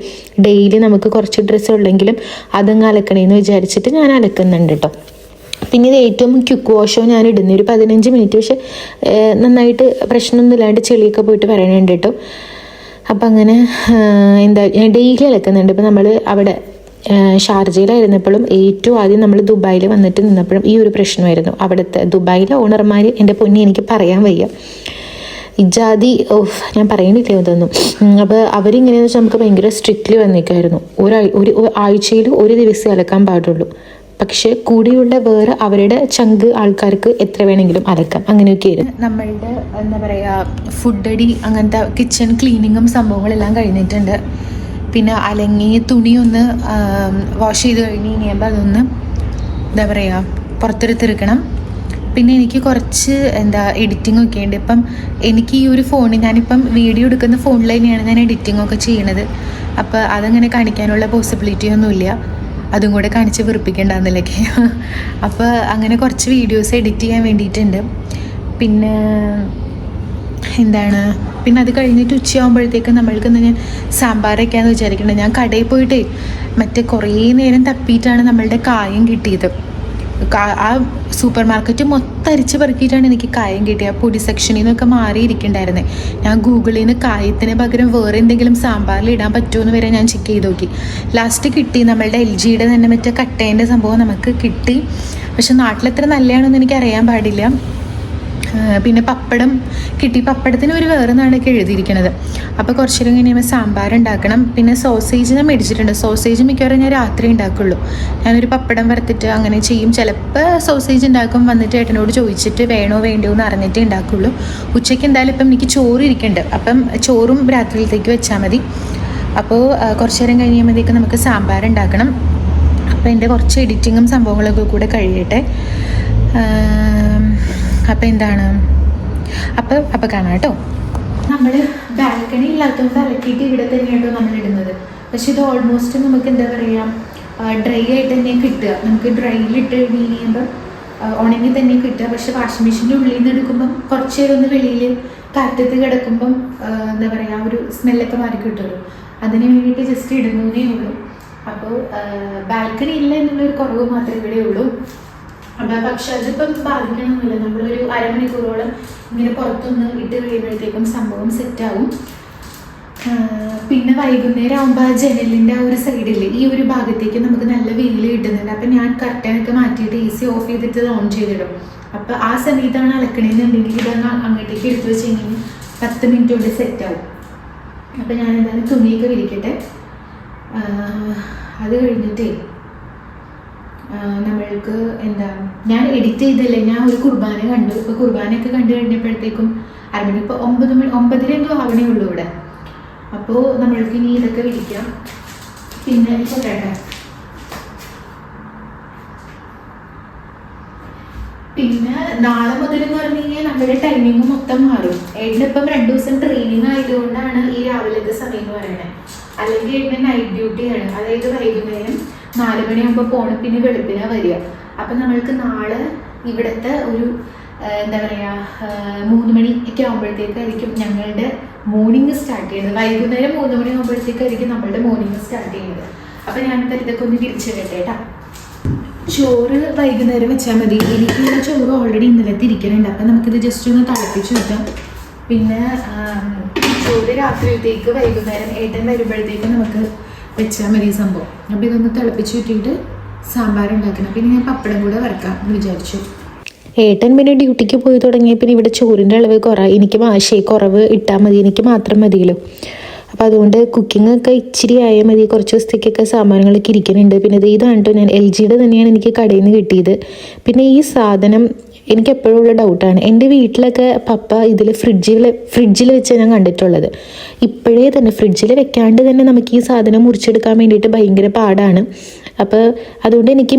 ഡെയിലി നമുക്ക് കുറച്ച് ഡ്രസ്സ് ഉള്ളെങ്കിലും അതങ്ങ് അലക്കണേന്ന് വിചാരിച്ചിട്ട് ഞാൻ അലക്കുന്നുണ്ട് കേട്ടോ. പിന്നെ ഇത് ഏറ്റവും ക്വിക്ക് വാഷോ ഞാൻ ഇടുന്നത് ഒരു 15 മിനിറ്റ്, പക്ഷെ നന്നായിട്ട് പ്രശ്നമൊന്നും ഇല്ലാണ്ട് ചെളിയൊക്കെ പോയിട്ട് വരണുണ്ട് കേട്ടോ. അപ്പം അങ്ങനെ എന്താ ഞാൻ ഡെയിലി അലക്കുന്നുണ്ട്. ഇപ്പം നമ്മൾ അവിടെ ഷാർജയിലായിരുന്നപ്പോഴും ഏറ്റവും ആദ്യം നമ്മൾ ദുബായിൽ വന്നിട്ട് നിന്നപ്പോഴും ഈ ഒരു പ്രശ്നമായിരുന്നു. അവിടുത്തെ ദുബായിലെ ഓണർമാർ എൻ്റെ പൊന്നി എനിക്ക് പറയാൻ വയ്യ, ഇജാതി ഞാൻ പറയണില്ല ഇതൊന്നും. അപ്പോൾ അവരിങ്ങനെയെന്ന് വെച്ചാൽ നമുക്ക് ഭയങ്കര സ്ട്രിക്റ്റ്ലി വന്നേക്കായിരുന്നു. ഒരു ആഴ്ചയിൽ ഒരു ദിവസം അലക്കാൻ പാടുള്ളൂ. പക്ഷെ കൂടിയുള്ള വേറെ അവരുടെ ചങ്ക് ആൾക്കാർക്ക് എത്ര വേണമെങ്കിലും അലക്കാം, അങ്ങനെയൊക്കെ ആയിരുന്നു. നമ്മളുടെ എന്താ പറയുക ഫുഡടി അങ്ങനത്തെ കിച്ചൺ ക്ലീനിങ്ങും സംഭവങ്ങളെല്ലാം കഴിഞ്ഞിട്ടുണ്ട്. പിന്നെ അലങ്ങി തുണി ഒന്ന് വാഷ് ചെയ്ത് കഴിഞ്ഞ് കഴിയുമ്പോൾ അതൊന്ന് എന്താ പറയുക പുറത്തെടുത്തിരിക്കണം. പിന്നെ എനിക്ക് കുറച്ച് എഡിറ്റിംഗ് ഒക്കെ ഉണ്ട്. ഇപ്പം എനിക്ക് ഈ ഒരു ഫോണിൽ ഞാനിപ്പം വീഡിയോ എടുക്കുന്ന ഫോണിൽ തന്നെയാണ് ഞാൻ എഡിറ്റിംഗ് ഒക്കെ ചെയ്യണത്. അപ്പോൾ അതങ്ങനെ കാണിക്കാനുള്ള പോസിബിലിറ്റി ഒന്നുമില്ല, അതും കൂടെ കാണിച്ച് വെറുപ്പിക്കേണ്ടെന്നില്ലൊക്കെ. അപ്പോൾ അങ്ങനെ കുറച്ച് വീഡിയോസ് എഡിറ്റ് ചെയ്യാൻ വേണ്ടിയിട്ടുണ്ട്. പിന്നെ പിന്നെ അത് കഴിഞ്ഞിട്ട് ഉച്ചയാകുമ്പോഴത്തേക്ക് നമ്മൾക്ക് ഞാൻ സാമ്പാറൊക്കെയാണെന്ന് വിചാരിക്കുന്നത്. ഞാൻ കടയിൽ പോയിട്ട് മറ്റേ കുറേ നേരം തപ്പിയിട്ടാണ് നമ്മളുടെ കായം കിട്ടിയത്. ആ സൂപ്പർ മാർക്കറ്റ് മൊത്തം അരിച്ച് പെറുക്കിയിട്ടാണ് എനിക്ക് കായം കിട്ടിയത്. ആ പൊടി സെക്ഷനിൽ നിന്നൊക്കെ മാറിയിരിക്കണ്ടായിരുന്നേ. ഞാൻ ഗൂഗിളിൽ നിന്ന് കായത്തിന് പകരം വേറെ എന്തെങ്കിലും സാമ്പാറിൽ ഇടാൻ പറ്റുമോ എന്ന് വരെ ഞാൻ ചെക്ക് ചെയ്ത് നോക്കി. ലാസ്റ്റ് കിട്ടി, നമ്മളുടെ LGയുടെ തന്നെ മറ്റേ കട്ടേൻ്റെ സംഭവം നമുക്ക് കിട്ടി. പക്ഷെ നാട്ടിലെത്ര നല്ലതാണെന്ന് എനിക്ക് അറിയാൻ പാടില്ല. പിന്നെ പപ്പടം കിട്ടി. പപ്പടത്തിന് ഒരു വേറെ നാടൊക്കെ എഴുതിയിരിക്കണത്. അപ്പോൾ കുറച്ചു നേരം കഴിയുമ്പോൾ സാമ്പാർ ഉണ്ടാക്കണം. പിന്നെ സോസേജ് ഞാൻ മേടിച്ചിട്ടുണ്ട്. സോസേജ് മിക്കവാറും ഞാൻ രാത്രി ഉണ്ടാക്കുള്ളൂ. ഞാനൊരു പപ്പടം വറുത്തിട്ട് അങ്ങനെ ചെയ്യും. ചിലപ്പോൾ സോസേജ് ഉണ്ടാക്കും, വന്നിട്ട് ഏട്ടനോട് ചോദിച്ചിട്ട് വേണോ വേണ്ടോ എന്ന് അറിഞ്ഞിട്ടേ ഉണ്ടാക്കുള്ളൂ. ഉച്ചയ്ക്ക് എന്തായാലും ഇപ്പം എനിക്ക് ചോറ് ഇരിക്കുന്നുണ്ട്, അപ്പം ചോറും രാത്രിയിലത്തേക്ക് വെച്ചാൽ മതി. അപ്പോൾ കുറച്ചു നേരം കഴിയുമ്പോഴത്തേക്ക് നമുക്ക് സാമ്പാർ ഉണ്ടാക്കണം. അപ്പോൾ എൻ്റെ കുറച്ച് എഡിറ്റിങ്ങും സംഭവങ്ങളൊക്കെ കൂടെ കഴിയട്ടെ. അപ്പോൾ കാണാം കേട്ടോ. നമ്മൾ ബാൽക്കണി ഇല്ലാത്തതുകൊണ്ട് അലക്കിയിട്ട് ഇവിടെ തന്നെയാട്ടോ നമ്മൾ ഇടുന്നത്. പക്ഷെ ഇത് ഓൾമോസ്റ്റ് നമുക്ക് എന്താ പറയുക ഡ്രൈ ആയിട്ട് തന്നെ കിട്ടുക. നമുക്ക് ഡ്രൈയിലിട്ട് കഴിയുമ്പോൾ ഉണങ്ങി തന്നെ കിട്ടുക. പക്ഷെ വാഷിംഗ് മെഷീൻ്റെ ഉള്ളിൽ നിന്ന് എടുക്കുമ്പം കുറച്ച് നേരം ഒന്ന് വെളിയിൽ കാറ്റത്ത് കിടക്കുമ്പം എന്താ പറയുക ഒരു സ്മെല്ലൊക്കെ മാറി കിട്ടുമല്ലോ, അതിന് വേണ്ടിയിട്ട് ജസ്റ്റ് ഇടുന്നതേ ഉള്ളൂ. അപ്പോൾ ബാൽക്കണി ഇല്ല എന്നുള്ളൊരു കുറവ് മാത്രമേ ഇവിടെ ഉള്ളൂ. പക്ഷെ അതിപ്പം ബാധിക്കണമെന്നില്ല. നമ്മളൊരു അരമണിക്കൂറോളം ഇങ്ങനെ പുറത്തൊന്ന് ഇട്ട് കഴിയുമ്പോഴത്തേക്കും സംഭവം സെറ്റാവും. പിന്നെ വൈകുന്നേരം ആകുമ്പോൾ ആ ജനലിൻ്റെ ആ ഒരു സൈഡിൽ ഈ ഒരു ഭാഗത്തേക്ക് നമുക്ക് നല്ല വെയിൽ കിട്ടുന്നുണ്ട്. അപ്പം ഞാൻ കർട്ടനൊക്കെ മാറ്റിയിട്ട് AC ഓഫ് ചെയ്തിട്ട് ഓൺ ചെയ്തിടും. അപ്പോൾ ആ സമയത്താണ് അലക്കണേന്നുണ്ടെങ്കിൽ ഇതൊന്ന് അങ്ങോട്ടേക്ക് എടുത്ത് വെച്ച് കഴിഞ്ഞാൽ 10 മിനിറ്റ് കൊണ്ട് സെറ്റാവും. അപ്പോൾ ഞാൻ എന്തായാലും തുണിയൊക്കെ വിരിക്കട്ടെ. അത് കഴിഞ്ഞിട്ടേ നമ്മൾക്ക് ഞാൻ എഡിറ്റ് ചെയ്തല്ലേ, ഞാൻ ഒരു കുർബാന കണ്ടു. ഇപ്പോൾ കുർബാനയൊക്കെ കണ്ടു കഴിഞ്ഞപ്പോഴത്തേക്കും അരമണി ഇപ്പോൾ 9 എന്തോ ആവണേ ഉള്ളൂ ഇവിടെ. അപ്പോൾ നമ്മൾക്ക് ഇനി ഇതൊക്കെ വിരിക്കാം. പിന്നെ കേട്ടെ, പിന്നെ നാളെ മുതൽ എന്ന് പറഞ്ഞു കഴിഞ്ഞാൽ നമ്മുടെ ടൈമിങ് മൊത്തം മാറും. ഏട്ടനിപ്പം 2 ദിവസം ട്രെയിനിങ് ആയതുകൊണ്ടാണ് ഈ രാവിലത്തെ സമയം എന്ന് പറയുന്നത്. അല്ലെങ്കിൽ ഏട്ടന് നൈറ്റ് ഡ്യൂട്ടിയാണ്, അതായത് വൈകുന്നേരം 4 മണിയാകുമ്പോൾ പോകണം, പിന്നെ വെളുപ്പിനാണ് വരിക. അപ്പം നമ്മൾക്ക് നാളെ ഇവിടുത്തെ ഒരു എന്താ പറയുക 3 മണിയൊക്കെ ആകുമ്പോഴത്തേക്കായിരിക്കും ഞങ്ങളുടെ മോർണിംഗ് സ്റ്റാർട്ട് ചെയ്യുന്നത്. വൈകുന്നേരം 3 മണി ആകുമ്പോഴത്തേക്കായിരിക്കും നമ്മളുടെ മോർണിംഗ് സ്റ്റാർട്ട് ചെയ്യുന്നത്. അപ്പം ഞാനിപ്പോൾ ഇതൊക്കെ ഒന്ന് തിരിച്ചിടട്ടെ കേട്ടോ. ചോറ് വൈകുന്നേരം വെച്ചാൽ മതി. എനിക്കുള്ള ചോറ് ഓൾറെഡി ഇന്നലത്തെ ഇരിക്കുന്നുണ്ട്. അപ്പം നമുക്കിത് ജസ്റ്റ് ഒന്ന് തിളപ്പിച്ച് വെക്കാം. പിന്നെ ചോറ് രാത്രിയിലത്തേക്ക് വൈകുന്നേരം ഏട്ടൻ വരുമ്പോഴത്തേക്ക് നമുക്ക് വെച്ചാൽ മതി സംഭവം. അപ്പോൾ ഇതൊന്ന് തിളപ്പിച്ച് വിട്ടിട്ട് സാമ്പാർ ഉണ്ടാക്കണം. പിന്നെ ഞാൻ പപ്പടം കൂടെ വറക്കാം എന്ന് വിചാരിച്ചു. ഏട്ടൻ പിന്നെ ഡ്യൂട്ടിക്ക് പോയി തുടങ്ങിയ പിന്നെ ഇവിടെ ചോറിൻ്റെ അളവ് എനിക്ക് കുറവ് ഇട്ടാൽ മതി, എനിക്ക് മാത്രം മതിയല്ലോ. അപ്പോൾ അതുകൊണ്ട് കുക്കിംഗ് ഒക്കെ ഇച്ചിരി ആയാൽ മതി. കുറച്ച് ദിവസത്തേക്കൊക്കെ സാമാനങ്ങളൊക്കെ ഇരിക്കുന്നുണ്ട്. പിന്നെ ഇതാണ് കേട്ടോ, ഞാൻ LGയുടെ തന്നെയാണ് എനിക്ക് കടയിൽ നിന്ന് കിട്ടിയത്. പിന്നെ ഈ സാധനം എനിക്ക് എപ്പോഴും ഉള്ള ഡൗട്ടാണ്. എൻ്റെ വീട്ടിലൊക്കെ പപ്പ ഇതിൽ ഫ്രിഡ്ജിൽ വെച്ച് ഞാൻ കണ്ടിട്ടുള്ളത്. ഇപ്പോഴേ തന്നെ ഫ്രിഡ്ജിൽ വെക്കാണ്ട് തന്നെ നമുക്ക് ഈ സാധനം മുറിച്ചെടുക്കാൻ വേണ്ടിയിട്ട് ഭയങ്കര പാടാണ്. അപ്പോൾ അതുകൊണ്ട് എനിക്ക്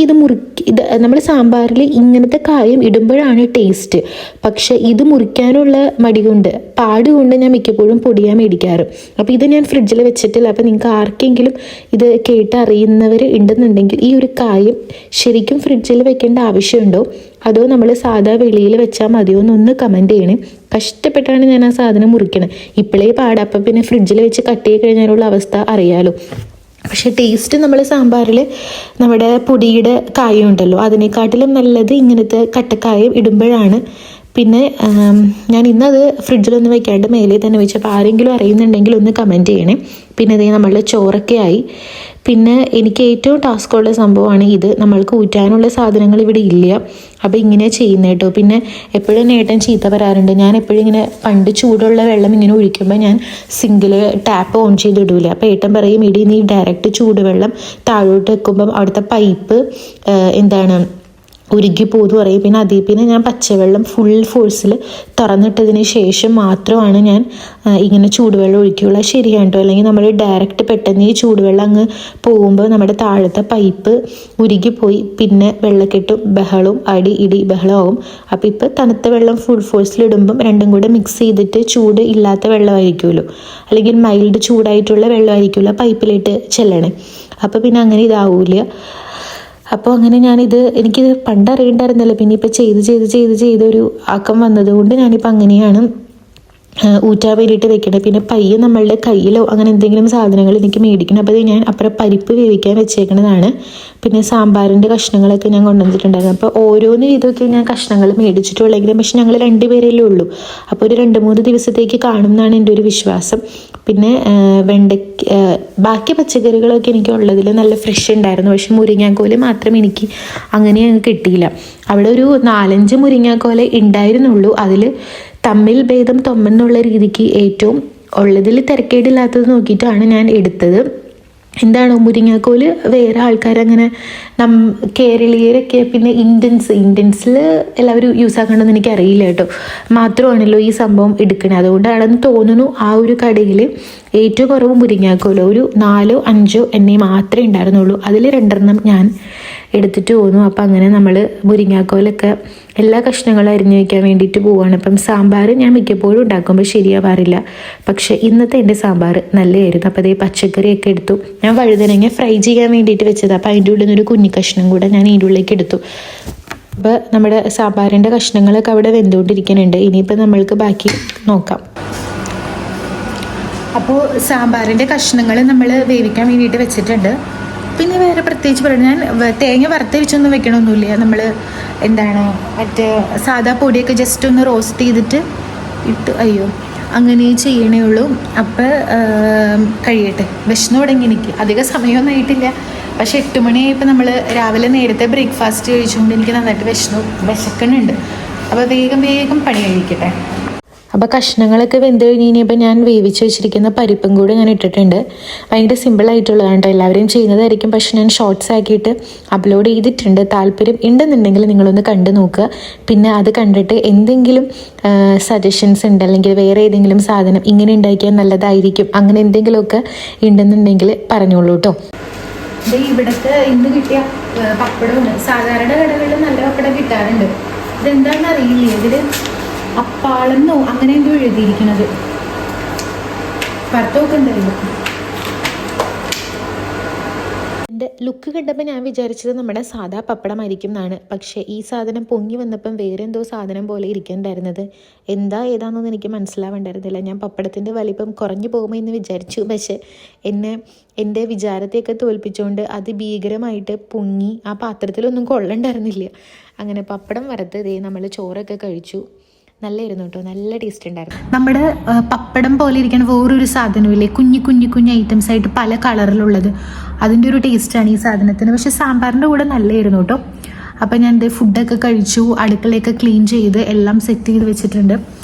ഇത് നമ്മൾ സാമ്പാറിൽ ഇങ്ങനത്തെ കായം ഇടുമ്പോഴാണ് ടേസ്റ്റ്. പക്ഷെ ഇത് മുറിക്കാനുള്ള മടി കൊണ്ട് പാടുകൊണ്ട് ഞാൻ മിക്കപ്പോഴും പൊടിയാൻ മേടിക്കാറ്. അപ്പോൾ ഇത് ഞാൻ ഫ്രിഡ്ജിൽ വെച്ചിട്ടില്ല. അപ്പോൾ നിങ്ങൾക്ക് ആർക്കെങ്കിലും ഇത് കേട്ടറിയുന്നവർ ഉണ്ടെന്നുണ്ടെങ്കിൽ ഈ ഒരു കായം ശരിക്കും ഫ്രിഡ്ജിൽ വെക്കേണ്ട ആവശ്യമുണ്ടോ, അതോ നമ്മൾ സാധാ വെളിയിൽ വെച്ചാൽ മതിയോ എന്നൊന്ന് കമൻറ്റ് ചെയ്യണേ. കഷ്ടപ്പെട്ടാണ് ഞാൻ ആ സാധനം മുറിക്കണത്. ഇപ്പോഴേ പാടാം, അപ്പം പിന്നെ ഫ്രിഡ്ജിൽ വെച്ച് കട്ട് ചെയ്ത് കഴിഞ്ഞാലുള്ള അവസ്ഥ അറിയാലോ. പക്ഷേ ടേസ്റ്റ് നമ്മൾ സാമ്പാറിൽ നമ്മുടെ പൊടിയുടെ കായം ഉണ്ടല്ലോ അതിനെക്കാട്ടിലും നല്ലത് ഇങ്ങനത്തെ കട്ടക്കായം ഇടുമ്പോഴാണ്. പിന്നെ ഞാൻ ഇന്നത് ഫ്രിഡ്ജിലൊന്നും വെക്കാണ്ട് മേലെ തന്നെ വെച്ചപ്പോൾ ആരെങ്കിലും അറിയുന്നുണ്ടെങ്കിൽ ഒന്ന് കമൻറ്റ് ചെയ്യണേ. പിന്നെ അതേ നമ്മളുടെ ചോറൊക്കെ ആയി. പിന്നെ എനിക്ക് ഏറ്റവും ടാസ്ക്കുള്ള സംഭവമാണ് ഇത്. നമ്മൾക്ക് ഊറ്റാനുള്ള സാധനങ്ങൾ ഇവിടെ ഇല്ല. അപ്പോൾ ഇങ്ങനെ ചെയ്യുന്നത് കേട്ടോ. പിന്നെ എപ്പോഴും ഏട്ടൻ ചീത്ത പറയാറുണ്ട്, ഞാൻ എപ്പോഴും ഇങ്ങനെ പണ്ട് ചൂടുള്ള വെള്ളം ഇങ്ങനെ ഒഴിക്കുമ്പോൾ ഞാൻ സിങ്കിൽ ടാപ്പ് ഓൺ ചെയ്തിടൂല. അപ്പോൾ ഏട്ടൻ പറയും, ഇടി നീ ഡയറക്റ്റ് ചൂടുവെള്ളം താഴോട്ട് വെക്കുമ്പം അവിടുത്തെ പൈപ്പ് ഉരുകി പോകുന്നു പറയും. പിന്നെ പിന്നെ ഞാൻ പച്ചവെള്ളം ഫുൾ ഫോഴ്സിൽ തുറന്നിട്ടതിന് ശേഷം മാത്രമാണ് ഞാൻ ഇങ്ങനെ ചൂടുവെള്ളം ഒഴിക്കുകയുള്ളൂ. ശരിയാണ് കേട്ടോ. അല്ലെങ്കിൽ നമ്മൾ ഡയറക്റ്റ് പെട്ടെന്ന് ഈ ചൂടുവെള്ളം അങ്ങ് പോകുമ്പോൾ നമ്മുടെ താഴത്തെ പൈപ്പ് ഉരുകിപ്പോയി പിന്നെ വെള്ളക്കെട്ടും ബഹളവും ഇടി ബഹളമാവും. അപ്പോൾ ഇപ്പോൾ തണുത്ത വെള്ളം ഫുൾ ഫോഴ്സിലിടുമ്പം രണ്ടും കൂടെ മിക്സ് ചെയ്തിട്ട് ചൂട് ഇല്ലാത്ത വെള്ളമായിരിക്കുമല്ലോ, അല്ലെങ്കിൽ മൈൽഡ് ചൂടായിട്ടുള്ള വെള്ളമായിരിക്കുമല്ലോ പൈപ്പിലിട്ട് ചെല്ലണേ. അപ്പോൾ പിന്നെ അങ്ങനെ ഇതാവില്ല. അപ്പോൾ അങ്ങനെ എനിക്കിത് പണ്ടറിയണ്ടായിരുന്നല്ലോ. പിന്നെ ഇപ്പോൾ ചെയ്തൊരു ആക്കം വന്നതുകൊണ്ട് ഞാനിപ്പോൾ അങ്ങനെയാണ് ഊറ്റാൻ വേണ്ടിയിട്ട് വെക്കണേ. പിന്നെ പയ്യെ നമ്മളുടെ കയ്യിലോ അങ്ങനെ എന്തെങ്കിലും സാധനങ്ങൾ എനിക്ക് മേടിക്കണം. അപ്പോൾ ഞാൻ അപ്പുറം പരിപ്പ് വേവിക്കാൻ വെച്ചേക്കുന്നതാണ്. പിന്നെ സാമ്പാറിൻ്റെ കഷ്ണങ്ങളൊക്കെ ഞാൻ കൊണ്ടുവന്നിട്ടുണ്ടായിരുന്നു. അപ്പോൾ ഓരോന്ന് ഇതൊക്കെ ഞാൻ കഷ്ണങ്ങൾ മേടിച്ചിട്ടുള്ളെങ്കിലും പക്ഷെ ഞങ്ങൾ 2 പേരല്ലേ ഉള്ളൂ. അപ്പോൾ ഒരു 2-3 ദിവസത്തേക്ക് കാണും എന്നാണ് എൻ്റെ ഒരു വിശ്വാസം. പിന്നെ ബാക്കി പച്ചക്കറികളൊക്കെ എനിക്ക് ഉള്ളതിൽ നല്ല ഫ്രഷ് ഉണ്ടായിരുന്നു. പക്ഷെ മുരിങ്ങാക്കോല് മാത്രം എനിക്ക് അങ്ങനെ കിട്ടിയില്ല. അവിടെ ഒരു 4-5 മുരിങ്ങാക്കോല ഉണ്ടായിരുന്നുള്ളൂ. അതിൽ തമ്മിൽ ഭേദം തൊമ്മെന്നുള്ള രീതിക്ക് ഏറ്റവും ഉള്ളതിൽ തിരക്കേടില്ലാത്തത് നോക്കിയിട്ടാണ് ഞാൻ എടുത്തത്. മുരിങ്ങാക്കോല് വേറെ ആൾക്കാരങ്ങനെ കേരളീയരൊക്കെ പിന്നെ ഇന്ത്യൻസിൽ എല്ലാവരും യൂസ് ആക്കണമെന്ന് എനിക്കറിയില്ല കേട്ടോ. മാത്രമാണല്ലോ ഈ സംഭവം എടുക്കണേ. അതുകൊണ്ടാണെന്ന് തോന്നുന്നു ആ ഒരു കടയിൽ ഏറ്റവും കുറവ് മുരിങ്ങാക്കോല് ഒരു 4-5 എണ്ണ മാത്രമേ ഉണ്ടായിരുന്നുള്ളൂ. അതിൽ 2 ഞാൻ എടുത്തിട്ട് പോന്നു. അപ്പം അങ്ങനെ നമ്മൾ മുരിങ്ങാക്കോലൊക്കെ എല്ലാ കഷ്ണങ്ങളും അരിഞ്ഞു വയ്ക്കാൻ വേണ്ടിയിട്ട് പോവുകയാണ്. അപ്പം സാമ്പാർ ഞാൻ മിക്കപ്പോഴും ഉണ്ടാക്കുമ്പോൾ ശരിയാവാറില്ല. പക്ഷേ ഇന്നത്തെ എൻ്റെ സാമ്പാർ നല്ലതായിരുന്നു. അപ്പോൾ അതേ പച്ചക്കറിയൊക്കെ എടുത്തു. ഞാൻ വഴുതനങ്ങ ഫ്രൈ ചെയ്യാൻ വേണ്ടിയിട്ട് വെച്ചത്. അപ്പോൾ അതിൻ്റെ ഉള്ളിൽ നിന്നൊരു കുഞ്ഞു കഷ്ണം കൂടെ ഞാൻ ഇതിൻ്റെ ഉള്ളിലേക്ക് എടുത്തു. അപ്പോൾ നമ്മുടെ സാമ്പാറിൻ്റെ കഷ്ണങ്ങളൊക്കെ അവിടെ വെന്തുകൊണ്ടിരിക്കുന്നുണ്ട്. ഇനിയിപ്പോൾ നമ്മൾക്ക് ബാക്കി നോക്കാം. അപ്പോൾ സാമ്പാറിൻ്റെ കഷ്ണങ്ങൾ നമ്മൾ വേവിക്കാൻ വേണ്ടിയിട്ട് വെച്ചിട്ടുണ്ട്. പിന്നെ വേറെ പ്രത്യേകിച്ച് പറയാം, ഞാൻ തേങ്ങ വറുത്തരിച്ചൊന്നും വെക്കണമൊന്നുമില്ല. നമ്മൾ മറ്റേ സാധാ പൊടിയൊക്കെ ജസ്റ്റ് ഒന്ന് റോസ്റ്റ് ചെയ്തിട്ട് അങ്ങനെ ചെയ്യണേ ഉള്ളൂ. അപ്പോൾ കഴിയട്ടെ. വിശന്നു തുടങ്ങി എനിക്ക്. അധികം സമയമൊന്നും ആയിട്ടില്ല. പക്ഷേ 8 മണിയായപ്പോൾ നമ്മൾ രാവിലെ നേരത്തെ ബ്രേക്ക്ഫാസ്റ്റ് കഴിച്ചുകൊണ്ട് എനിക്ക് നന്നായിട്ട് വിശക്കുന്നുണ്ട്. അപ്പോൾ വേഗം പണി കഴിക്കട്ടെ. അപ്പോൾ കഷ്ണങ്ങളൊക്കെ വെന്ത് കഴിഞ്ഞപ്പോൾ ഞാൻ വേവിച്ച് വെച്ചിരിക്കുന്ന പരിപ്പും കൂടെ ഞാൻ ഇട്ടിട്ടുണ്ട്. ഭയങ്കര സിമ്പിളായിട്ടുള്ളതാണ് കേട്ടോ. എല്ലാവരും ചെയ്യുന്നതായിരിക്കും. പക്ഷെ ഞാൻ ഷോർട്സ് ആക്കിയിട്ട് അപ്ലോഡ് ചെയ്തിട്ടുണ്ട്. താല്പര്യം ഉണ്ടെന്നുണ്ടെങ്കിൽ നിങ്ങളൊന്ന് കണ്ടു നോക്കുക. പിന്നെ അത് കണ്ടിട്ട് എന്തെങ്കിലും സജഷൻസ് ഉണ്ട്, അല്ലെങ്കിൽ വേറെ ഏതെങ്കിലും സാധനം ഇങ്ങനെ ഉണ്ടാക്കിയാൽ നല്ലതായിരിക്കും, അങ്ങനെ എന്തെങ്കിലുമൊക്കെ ഉണ്ടെന്നുണ്ടെങ്കിൽ പറഞ്ഞോളൂ കേട്ടോ. ഇവിടുത്തെ ഇന്ന് കിട്ടിയ പപ്പടമാണ്. സാധാരണ കടകളിൽ നല്ല പപ്പടം കിട്ടാറുണ്ട്. ഇതെന്താണെന്ന് അറിയില്ല. ഇതിൽ അപ്പാളെന്നോ അങ്ങനെ എന്തോ എഴുതിയിരിക്കുന്നത്. പുറത്തൊക്കെ ഉണ്ടായിരുന്നു. എൻ്റെ ലുക്ക് കണ്ടപ്പോൾ ഞാൻ വിചാരിച്ചത് നമ്മുടെ സാധാ പപ്പടമായിരിക്കും എന്നാണ്. പക്ഷേ ഈ സാധനം പൊങ്ങി വന്നപ്പം വേറെ എന്തോ സാധനം പോലെ ഇരിക്കുന്നുണ്ടായിരുന്നത്. ഏതാണെന്നൊന്നും എനിക്ക് മനസ്സിലാവേണ്ടായിരുന്നില്ല. ഞാൻ പപ്പടത്തിൻ്റെ വലിപ്പം കുറഞ്ഞു പോകുമോ എന്ന് വിചാരിച്ചു. പക്ഷേ എൻ്റെ വിചാരത്തെയൊക്കെ തോൽപ്പിച്ചുകൊണ്ട് അതിഭീകരമായിട്ട് പൊങ്ങി ആ പാത്രത്തിലൊന്നും കൊള്ളണ്ടായിരുന്നില്ല. അങ്ങനെ പപ്പടം വറുത്ത് നമ്മൾ ചോറൊക്കെ കഴിച്ചു. നല്ലായിരുന്നു കേട്ടോ. നല്ല ടേസ്റ്റ് ഉണ്ടായിരുന്നു. നമ്മുടെ പപ്പടം പോലെ ഇരിക്കുന്ന വേറൊരു സാധനമില്ലേ, കുഞ്ഞു ഐറ്റംസ് ആയിട്ട് പല കളറിലുള്ളത്. അതിൻ്റെ ഒരു ടേസ്റ്റാണ് ഈ സാധനത്തിന്. പക്ഷേ സാമ്പാറിൻ്റെ കൂടെ നല്ലായിരുന്നു കേട്ടോ. അപ്പം ഞാൻ ഫുഡൊക്കെ കഴിച്ചു, അടുക്കളയൊക്കെ ക്ലീൻ ചെയ്ത് എല്ലാം സെറ്റ് ചെയ്ത് വെച്ചിട്ടുണ്ട്.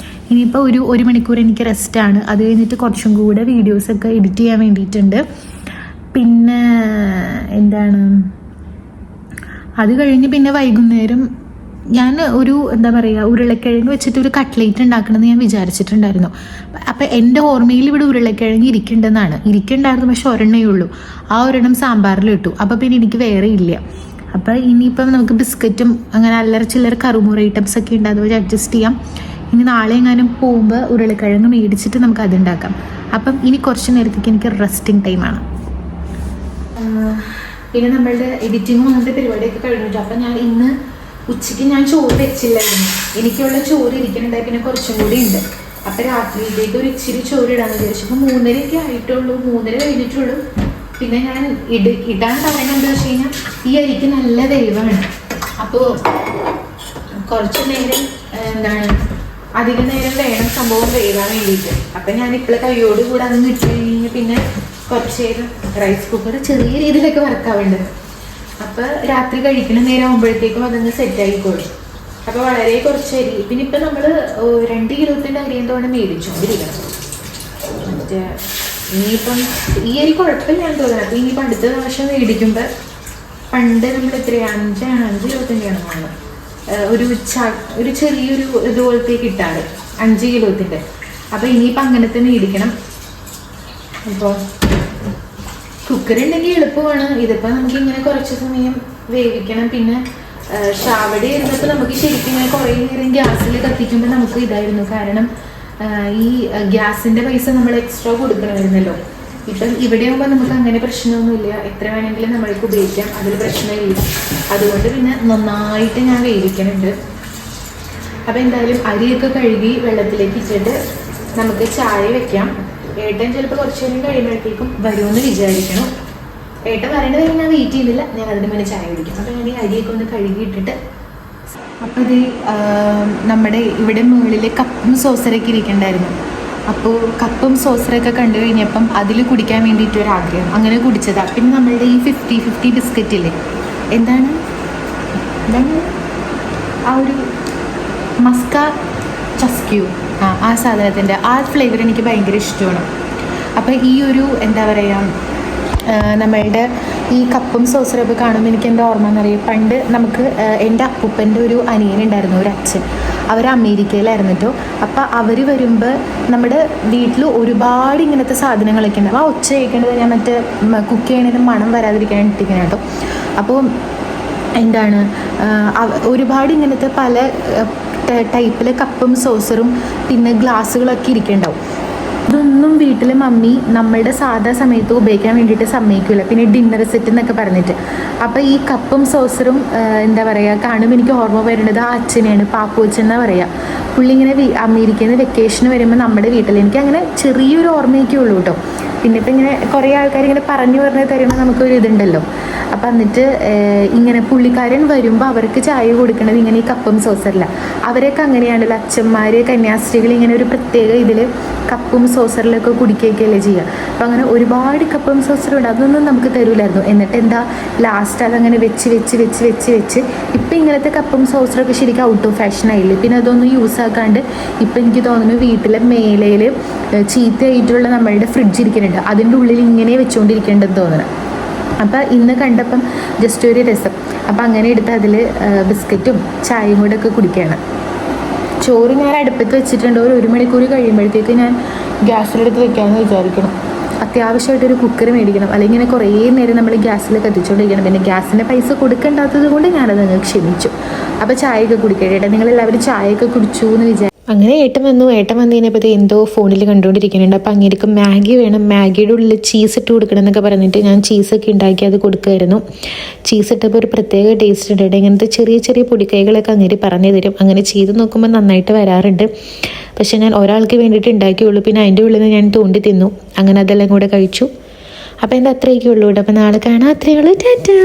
ഇനിയിപ്പോൾ ഒരു മണിക്കൂർ എനിക്ക് റെസ്റ്റാണ്. അത് കഴിഞ്ഞിട്ട് കുറച്ചും കൂടെ വീഡിയോസൊക്കെ എഡിറ്റ് ചെയ്യാൻ വേണ്ടിയിട്ടുണ്ട്. പിന്നെ അത് കഴിഞ്ഞ് പിന്നെ വൈകുന്നേരം ഞാൻ ഒരു എന്താ പറയുക ഉരുളക്കിഴങ്ങ് വെച്ചിട്ട് ഒരു കട്ട്ലേറ്റ് ഉണ്ടാക്കണമെന്ന് ഞാൻ വിചാരിച്ചിട്ടുണ്ടായിരുന്നു. അപ്പം എൻ്റെ ഓർമ്മയിൽ ഇവിടെ ഉരുളക്കിഴങ്ങ് ഇരിക്കുന്നുണ്ടായിരുന്നു, പക്ഷെ ഒരെണ്ണേ ഉള്ളൂ. ആ ഒരെണ്ണം സാമ്പാറിലിട്ടു. അപ്പോൾ പിന്നെ എനിക്ക് വേറെ ഇല്ല. അപ്പോൾ ഇനിയിപ്പം നമുക്ക് ബിസ്ക്കറ്റും അങ്ങനെ അല്ലറ ചില്ലറ കറുമുറ ഐറ്റംസ് ഒക്കെ ഉണ്ട്, അത് വെച്ച് അഡ്ജസ്റ്റ് ചെയ്യാം. ഇനി നാളെ എങ്ങാനും പോകുമ്പോൾ ഉരുളക്കിഴങ്ങ് മേടിച്ചിട്ട് നമുക്ക് അതുണ്ടാക്കാം. അപ്പം ഇനി കുറച്ച് നേരത്തേക്ക് എനിക്ക് റെസ്റ്റിംഗ് ടൈമാണ്. പിന്നെ നമ്മളുടെ എഡിറ്റിങ്ങും അങ്ങനത്തെ പരിപാടിയൊക്കെ കഴിഞ്ഞിട്ട് അപ്പം ഞാൻ ഇന്ന് ഉച്ചയ്ക്ക് ഞാൻ ചോറ് വെച്ചില്ലായിരുന്നു. എനിക്കുള്ള ചോറ് ഇരിക്കുന്നുണ്ടായി, പിന്നെ കുറച്ചും കൂടി ഉണ്ട്. അപ്പം രാത്രിയിലേക്ക് ഒരു ഇച്ചിരി ചോറ് ഇടാന്ന് വിചാരിച്ചു. അപ്പോൾ 3:30 ആയിട്ടുള്ളൂ, 3:30 കഴിഞ്ഞിട്ടുള്ളൂ. പിന്നെ ഞാൻ ഇടാൻ കാരണം എന്താ വെച്ച് കഴിഞ്ഞാൽ ഈ അരിക്ക് നല്ല വേവാണ്. അപ്പോൾ കുറച്ച് നേരം അധികം നേരം വേണം സംഭവം വേവാൻ വേണ്ടിയിട്ട്. അപ്പം ഞാൻ ഇപ്പോൾ കൈയോട് കൂടെ അതൊന്നും ഇട്ട് കഴിഞ്ഞ് പിന്നെ കുറച്ച് നേരം റൈസ് കുക്കർ ചെറിയ രീതിയിലൊക്കെ വർക്കാവേണ്ടത്. അപ്പോൾ രാത്രി കഴിക്കുന്ന നേരം ആകുമ്പോഴത്തേക്കും അതൊന്ന് സെറ്റ് ആയിക്കോളും. അപ്പോൾ വളരെ കുറച്ച് അരി. പിന്നെ ഇപ്പം നമ്മൾ 2 കിലോത്തിൻ്റെ അരി എന്തോണം മേടിച്ചുകൊണ്ടിരിക്കണം. മറ്റേ ഇനിയിപ്പം ഈ അരി കുഴപ്പമില്ലാന്ന് തോന്നുന്നത്. അപ്പോൾ ഇനിയിപ്പോൾ അടുത്ത പ്രാവശ്യം മേടിക്കുമ്പോൾ പണ്ട് നമ്മൾ എത്രയാണ് 5 കിലോത്തിൻ്റെയാണ് നമ്മൾ ഒരു ചെറിയൊരു ഇതുപോലത്തേക്ക് ഇട്ടാറ് 5 കിലോത്തിൻ്റെ. അപ്പോൾ ഇനിയിപ്പോൾ അങ്ങനത്തെ മേടിക്കണം. ഇപ്പോൾ കുക്കർ ഉണ്ടെങ്കിൽ എളുപ്പമാണ്. ഇതിപ്പോൾ നമുക്ക് ഇങ്ങനെ കുറച്ച് സമയം വേവിക്കണം. പിന്നെ ഷാവടി ഇരുന്നപ്പോൾ നമുക്ക് ശരിക്കും ഇങ്ങനെ കുറേ നേരം ഗ്യാസിൽ കത്തിക്കുമ്പോൾ നമുക്ക് ഇതായിരുന്നു. കാരണം ഈ ഗ്യാസിൻ്റെ പൈസ നമ്മൾ എക്സ്ട്രാ കൊടുക്കണമായിരുന്നല്ലോ. ഇപ്പം ഇവിടെ ആകുമ്പോൾ നമുക്ക് അങ്ങനെ പ്രശ്നമൊന്നുമില്ല, എത്ര വേണമെങ്കിലും നമ്മൾക്ക് ഉപയോഗിക്കാം, അതിൽ പ്രശ്നമില്ല. അതുകൊണ്ട് പിന്നെ നന്നായിട്ട് ഞാൻ വേവിക്കുന്നുണ്ട്. അപ്പോൾ എന്തായാലും അരിയൊക്കെ കഴുകി വെള്ളത്തിലേക്ക് ഇട്ടിട്ട് നമുക്ക് ചായ വെക്കാം. ഏട്ടൻ ചിലപ്പോൾ കുറച്ച് നേരം കഴിയുമ്പോഴത്തേക്കും വരുമെന്ന് വിചാരിക്കണം. ഏട്ടൻ വരേണ്ടത് കഴിഞ്ഞ് ഞാൻ വെയിറ്റ് ചെയ്യുന്നില്ല, ഞാൻ അതിന് മുന്നേ ചായ കുടിക്കും. അപ്പോൾ ഞാൻ ഈ അരിയൊക്കെ ഒന്ന് കഴുകിയിട്ടിട്ട് അപ്പോൾ ഇത് നമ്മുടെ ഇവിടെ മുകളിൽ കപ്പും സോസറൊക്കെ ഇരിക്കണ്ടായിരുന്നു. അപ്പോൾ കപ്പും സോസറൊക്കെ കണ്ടു കഴിഞ്ഞപ്പം അതിൽ കുടിക്കാൻ വേണ്ടിയിട്ടൊരാഗ്രഹം, അങ്ങനെ കുടിച്ചതാണ്. പിന്നെ നമ്മളുടെ ഈ 50-50 ബിസ്ക്കറ്റില്ലേ, എന്താണ് ആ ഒരു മസ്ക ചസ്ക്യൂ, ആ സാധനത്തിൻ്റെ ആ ഫ്ലേവർ എനിക്ക് ഭയങ്കര ഇഷ്ടമാണ്. അപ്പോൾ ഈ ഒരു എന്താ പറയുക നമ്മളുടെ ഈ കപ്പും സോസറൊക്കെ കാണുമ്പോൾ എനിക്ക് എന്താ ഓർമ്മ എന്നറിയാം, പണ്ട് നമുക്ക് എൻ്റെ അപ്പൂപ്പൻ്റെ ഒരു അനിയനുണ്ടായിരുന്നു, ഒരു അച്ഛൻ. അവർ അമേരിക്കയിലായിരുന്നു കേട്ടോ. അപ്പോൾ അവർ വരുമ്പോൾ നമ്മുടെ വീട്ടിൽ ഒരുപാട് ഇങ്ങനത്തെ സാധനങ്ങളൊക്കെ ഉണ്ടാവും. ആ ഒച്ച കേൾക്കേണ്ടത് ഞാൻ മറ്റേ കുക്ക് ചെയ്യണതിന് മണം വരാതിരിക്കാൻ ഇട്ടിരിക്കണം കേട്ടോ. അപ്പോൾ എന്താണ് ഒരുപാട് ഇങ്ങനത്തെ പല ടൈപ്പിലെ കപ്പും സോസറും പിന്നെ ഗ്ലാസ്സുകളൊക്കെ ഇരിക്കുന്നുണ്ടാവും. ഇതൊന്നും വീട്ടിൽ മമ്മി നമ്മളുടെ സാധാ സമയത്ത് ഉപയോഗിക്കാൻ വേണ്ടിയിട്ട് സമ്മതിക്കില്ല. പിന്നെ ഡിന്നർ സെറ്റ് എന്നൊക്കെ പറഞ്ഞിട്ട്. അപ്പോൾ ഈ കപ്പും സോസറും എന്താ പറയുക കാണുമ്പോൾ എനിക്ക് ഓർമ്മ വരുന്നത് ആ അച്ഛനെയാണ്, പാപ്പുവച്ചൻ എന്നാണ് പറയുക. പുള്ളി ഇങ്ങനെ അമേരിക്കയിൽ നിന്ന് വെക്കേഷന് വരുമ്പോൾ നമ്മുടെ വീട്ടിൽ എനിക്ക് അങ്ങനെ ചെറിയൊരു ഓർമ്മയൊക്കെ ഉള്ളൂ കേട്ടോ. പിന്നെ ഇപ്പം ഇങ്ങനെ കുറേ ആൾക്കാർ ഇങ്ങനെ പറഞ്ഞു തരുമ്പോൾ നമുക്കൊരു ഇതുണ്ടല്ലോ. അപ്പം എന്നിട്ട് ഇങ്ങനെ പുള്ളിക്കാരൻ വരുമ്പോൾ അവർക്ക് ചായ കൊടുക്കണത് ഇങ്ങനെ ഈ കപ്പും സോസറില്ല. അവരൊക്കെ അങ്ങനെയാണല്ലോ, അച്ഛന്മാർ കന്യാസ്ത്രീകൾ ഇങ്ങനെ ഒരു പ്രത്യേക ഇതിൽ കപ്പും സോസറിലൊക്കെ കുടിക്കുകയൊക്കെയല്ലേ ചെയ്യുക. അപ്പം അങ്ങനെ ഒരുപാട് കപ്പും സോസറും ഉണ്ട്, അതൊന്നും നമുക്ക് തരൂലായിരുന്നു. എന്നിട്ട് എന്താ ലാസ്റ്റ് അതങ്ങനെ വെച്ച് ഇപ്പം ഇങ്ങനത്തെ കപ്പും സോസറൊക്കെ ശരിക്കും ഔട്ട് ഓഫ് ഫാഷൻ ആയില്ലേ. പിന്നെ അതൊന്നും യൂസ് ആക്കാണ്ട് ഇപ്പം എനിക്ക് തോന്നുന്നു വീട്ടിലെ മേലയിൽ ചീത്തയായിട്ടുള്ള നമ്മളുടെ ഫ്രിഡ്ജ് ഇരിക്കുന്നുണ്ട്, അതിൻ്റെ ഉള്ളിൽ ഇങ്ങനെ വെച്ചുകൊണ്ടിരിക്കേണ്ടതെന്ന് തോന്നണം. അപ്പോൾ ഇന്ന് കണ്ടപ്പം ജസ്റ്റ് ഒരു രസം. അപ്പം അങ്ങനെ എടുത്ത് അതിൽ ബിസ്ക്കറ്റും ചായയും കൂടെ ഒക്കെ കുടിക്കുകയാണ്. ചോറ് ഞാൻ അടുപ്പത്ത് വെച്ചിട്ടുണ്ട്. ഒരു 1 മണിക്കൂർ കഴിയുമ്പോഴത്തേക്ക് ഞാൻ ഗ്യാസിലെടുത്ത് വെക്കാമെന്ന് വിചാരിക്കണം. അത്യാവശ്യമായിട്ടൊരു കുക്കർ മേടിക്കണം, അല്ലെങ്കിൽ ഇങ്ങനെ കുറേ നേരം നമ്മൾ ഗ്യാസിൽ കത്തിച്ചുകൊണ്ടിരിക്കണം. പിന്നെ ഗ്യാസിൻ്റെ പൈസ കൊടുക്കേണ്ടാത്തത് കൊണ്ട് ഞാനത് അങ്ങ് ക്ഷമിച്ചു. അപ്പോൾ ചായയൊക്കെ കുടിക്കട്ടെ. നിങ്ങളെല്ലാവരും ചായയൊക്കെ കുടിച്ചു എന്ന് വിചാരിച്ചു. അങ്ങനെ ഏട്ടൻ വന്നതിനെപ്പറ്റി എന്തോ ഫോണിൽ കണ്ടുകൊണ്ടിരിക്കുന്നുണ്ട്. അപ്പം അങ്ങേക്ക് മാഗി വേണം, മാഗിയുടെ ഉള്ളിൽ ചീസ് ഇട്ട് കൊടുക്കണം എന്നൊക്കെ പറഞ്ഞിട്ട് ഞാൻ ചീസൊക്കെ ഉണ്ടാക്കി അത് കൊടുക്കുമായിരുന്നു. ചീസ് ഇട്ടപ്പോൾ ഒരു പ്രത്യേക ടേസ്റ്റ് ഉണ്ട്. ഇങ്ങനത്തെ ചെറിയ പൊടിക്കൈകളൊക്കെ അങ്ങേര് പറഞ്ഞു തരും. അങ്ങനെ ചെയ്ത് നോക്കുമ്പോൾ നന്നായിട്ട് വരാറുണ്ട്. പക്ഷെ ഞാൻ ഒരാൾക്ക് വേണ്ടിയിട്ട് ഉണ്ടാക്കിയുള്ളൂ. പിന്നെ അതിൻ്റെ ഉള്ളിൽ നിന്ന് ഞാൻ തോണ്ടി തിന്നു. അങ്ങനെ അതെല്ലാം കൂടെ കഴിച്ചു. അപ്പോൾ എന്താ അത്രയൊക്കെ ഉള്ളൂ കേട്ടോ. അപ്പോൾ നാളെ കാണാം. അത്രയേ ഉള്ളൂ. ടാറ്റാ.